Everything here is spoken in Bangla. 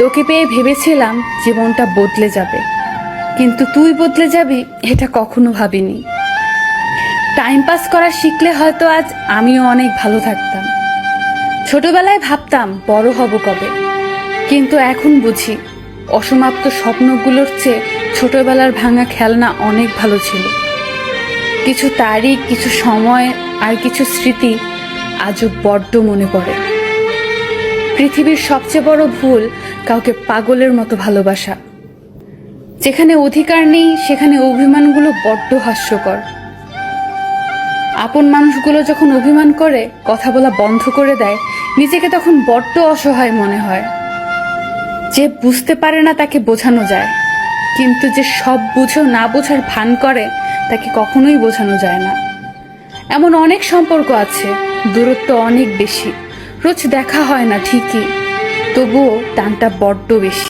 তোকে পেয়ে ভেবেছিলাম জীবনটা বদলে যাবে, কিন্তু তুই বদলে যাবি এটা কখনো ভাবিনি। টাইম পাস করা শিখলে হয়তো আজ আমিও অনেক ভালো থাকতাম। ছোটবেলায় ভাবতাম বড় হব কবে, কিন্তু এখন বুঝি অসমাপ্ত স্বপ্নগুলোর চেয়ে ছোটবেলার ভাঙা খেলনা অনেক ভালো ছিল। কিছু তারিখ, কিছু সময় আর কিছু স্মৃতি আজও বড্ড মনে পড়ে। পৃথিবীর সবচেয়ে বড় ভুল কাউকে পাগলের মতো ভালোবাসা। যেখানে অধিকার নেই সেখানে অভিমানগুলো বড্ড হাস্যকর। আপন মানুষগুলো যখন অভিমান করে, কথা বলা বন্ধ করে দেয়, নিজেকে তখন বড্ড অসহায় মনে হয়। যে বুঝতে পারে না তাকে বোঝানো যায়, কিন্তু যে সব বুঝেও না বোঝার ভান করে তাকে কখনোই বোঝানো যায় না। এমন অনেক সম্পর্ক আছে, দূরত্ব অনেক বেশি, রোজ দেখা হয় না ঠিকই, তবুও টানটা বড্ড বেশি।